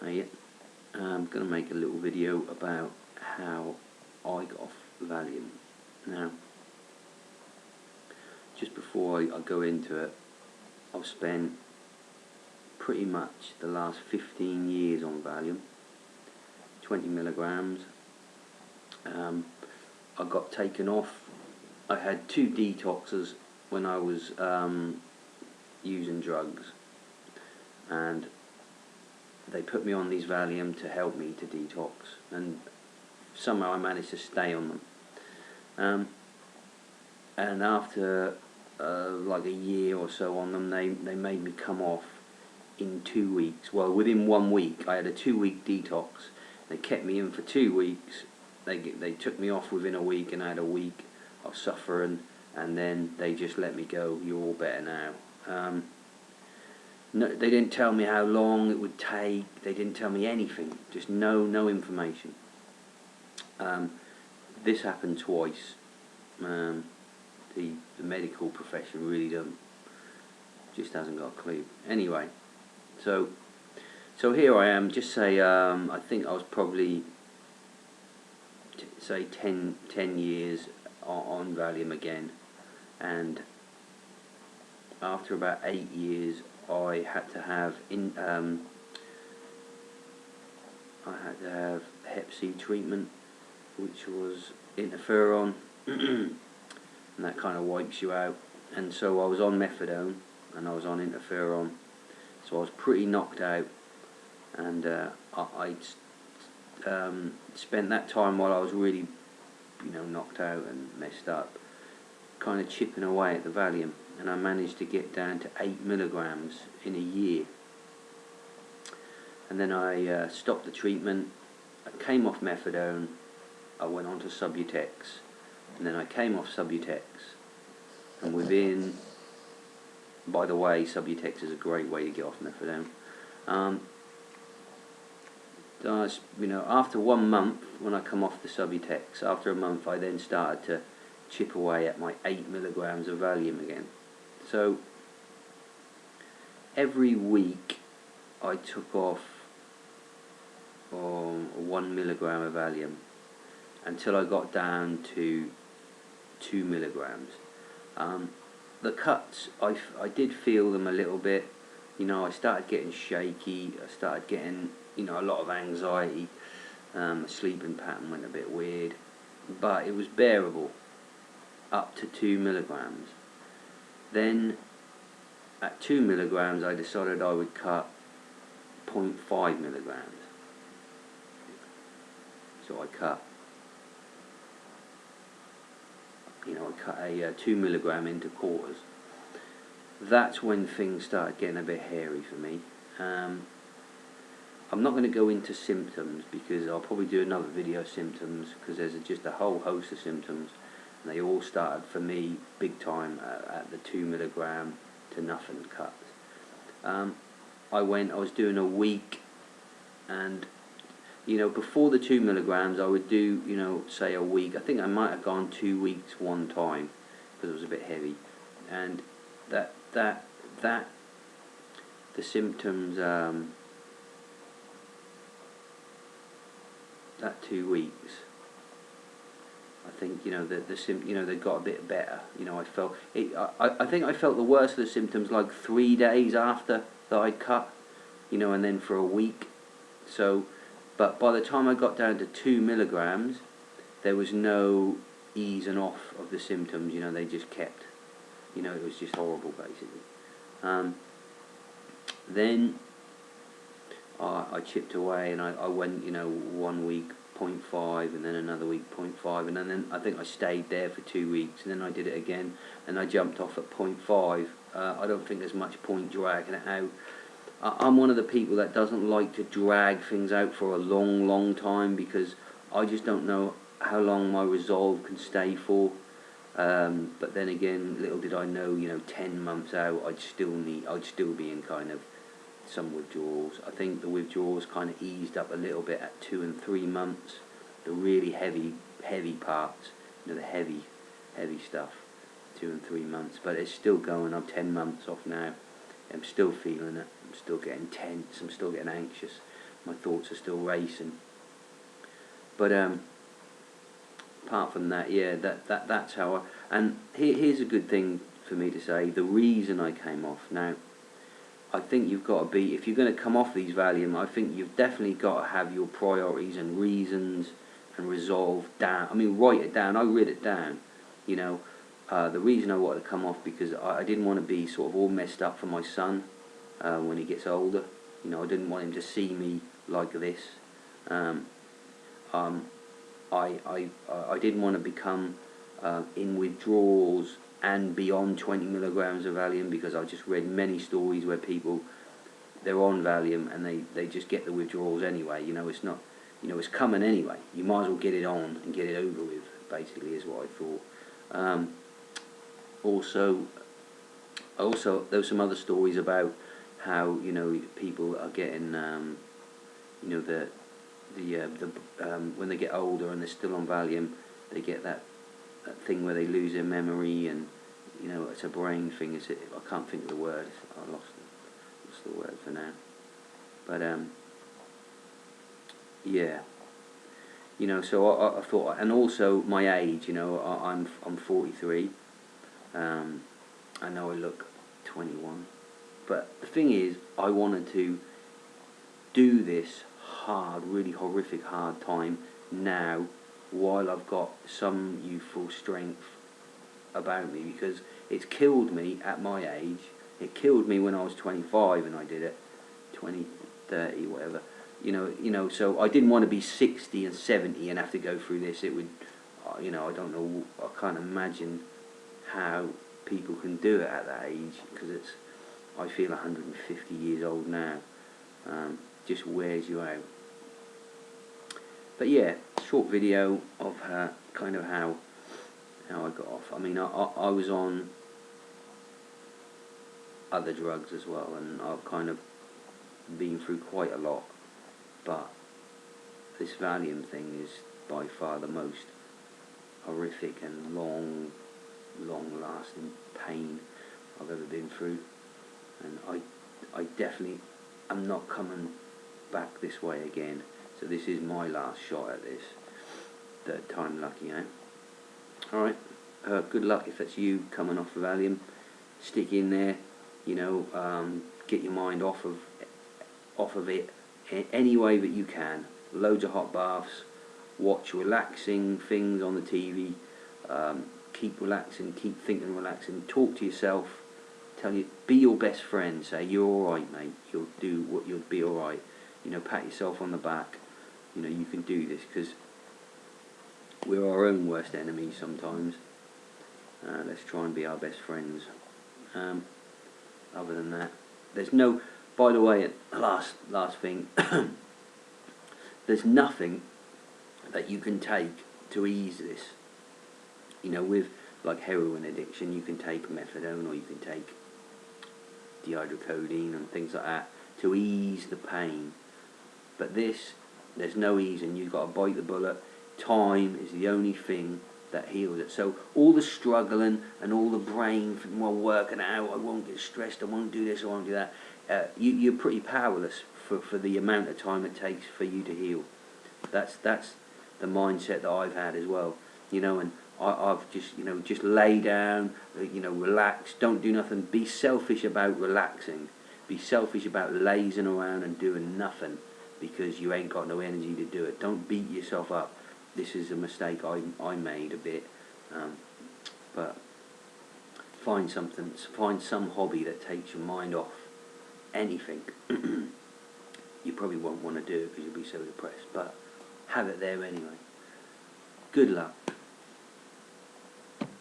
I'm going to make a little video about how I got off Valium. Now, just before I go into it, I've spent pretty much the last 15 years on Valium, 20 milligrams. I got taken off. I had 2 detoxes when I was using drugs, and they put me on these Valium to help me to detox, and somehow I managed to stay on them. And after like a year or so on them, they made me come off in 2 weeks. Well, within 1 week, I had a 2-week detox. They kept me in for 2 weeks. They took me off within a week, and I had a week of suffering, and then they just let me go. You're all better now. No, they didn't tell me how long it would take. They didn't tell me anything. Just no information. This happened twice. The medical profession really just hasn't got a clue. Anyway, so here I am. Just say I think I was probably say 10 years on Valium again, and after about 8 years, I had to have Hep C treatment, which was interferon, and that kind of wipes you out. And so I was on methadone and I was on interferon, so I was pretty knocked out, and I spent that time while I was really, knocked out and messed up, kind of chipping away at the Valium, and I managed to get down to 8 milligrams in a year. And then I stopped the treatment. I came off methadone. I went on to Subutex, and then I came off Subutex. And within, by the way, Subutex is a great way to get off methadone. After 1 month, when I come off the Subutex, after a month, I then started to chip away at my 8 milligrams of Valium again. So every week I took off 1 milligram of Valium until I got down to 2 milligrams. The cuts, I did feel them a little bit. I started getting shaky. I started getting a lot of anxiety. My sleeping pattern went a bit weird, but it was bearable up to 2 milligrams. Then at 2 milligrams I decided I would cut 0.5 milligrams. So I cut a 2 milligram into quarters. That's when things started getting a bit hairy for me. I'm not going to go into symptoms, because I'll probably do another video of symptoms, because there's just a whole host of symptoms, and they all started for me big time at the 2 milligram to nothing cuts. I was doing a week, and before the 2 milligrams I would do say a week. I think I might have gone 2 weeks one time because it was a bit heavy, and the symptoms that 2 weeks, I think they got a bit better. I felt it. I think I felt the worst of the symptoms like 3 days after that I'd cut, and then for a week. So, but by the time I got down to 2 milligrams, there was no easing off of the symptoms. They just kept. It was just horrible, basically. Then I chipped away, and I went 1 week 0.5, and then another week 0.5, and then I think I stayed there for 2 weeks, and then I did it again, and I jumped off at 0.5. I don't think there's much point dragging it out. I'm one of the people that doesn't like to drag things out for a long time, because I just don't know how long my resolve can stay for. But then again, little did I know, 10 months out, I'd still be in kind of some withdrawals. I think the withdrawals kind of eased up a little bit at 2 and 3 months. The really heavy parts, the heavy stuff, 2 and 3 months. But it's still going. I'm 10 months off now. I'm still feeling it. I'm still getting tense. I'm still getting anxious. my thoughts are still racing. But apart from that, yeah, that's how I. And here's a good thing for me to say. The reason I came off now, I think you've got to be, if you're going to come off these Valium, I think you've definitely got to have your priorities and reasons and resolve down. I mean, write it down. I wrote it down. You know, the reason I wanted to come off because I didn't want to be sort of all messed up for my son when he gets older. You know, I didn't want him to see me like this. I didn't want to become in withdrawals and beyond 20 milligrams of Valium, because I just read many stories where people, they're on Valium and they just get the withdrawals anyway. You know, it's not, you know, it's coming anyway. You might as well get it on and get it over with, basically, is what I thought. Also there were some other stories about how, you know, people are getting, you know, when they get older and they're still on Valium, they get that thing where they lose their memory, and you know, it's a brain thing. I can't think of the word. I lost the word for now. But yeah, you know. So I thought, and also my age. You know, I'm 43. I know I look 21, but the thing is, I wanted to do this hard, really horrific hard time now, while I've got some youthful strength about me, because it's killed me at my age. It killed me when I was 25 and I did it, 20, 30, whatever. You know. So I didn't want to be 60 and 70 and have to go through this. It would, you know, I don't know. I can't imagine how people can do it at that age, because I feel 150 years old now. Just wears you out. But yeah, short video of kind of how I got off. I mean, I was on other drugs as well, and I've kind of been through quite a lot. But this Valium thing is by far the most horrific and long-lasting pain I've ever been through, and I definitely am not coming back this way again. So this is my last shot at this. Third time lucky, eh? Alright, good luck if that's you coming off of Valium. Stick in there, you know, get your mind off of it any way that you can. Loads of hot baths, watch relaxing things on the TV, keep relaxing, keep thinking relaxing, talk to yourself, be your best friend, say you're alright mate, you'll be alright, you know, pat yourself on the back, you know, you can do this, because we're our own worst enemies sometimes. Let's try and be our best friends. Other than that, there's no, by the way, last thing, there's nothing that you can take to ease this. You know, with like heroin addiction, you can take methadone, or you can take dihydrocodeine and things like that to ease the pain. But this, there's no easing. You've got to bite the bullet. Time is the only thing that heals it. So all the struggling and all the brain, well, working out, I won't get stressed, I won't do this, I won't do that, you're pretty powerless for the amount of time it takes for you to heal. That's the mindset that I've had as well. You know, and I've just, you know, just lay down, you know, relax, don't do nothing. Be selfish about relaxing. Be selfish about lazing around and doing nothing because you ain't got no energy to do it. Don't beat yourself up. This is a mistake I made a bit. But find some hobby that takes your mind off anything. You probably won't want to do it because you'll be so depressed, but have it there anyway. Good luck.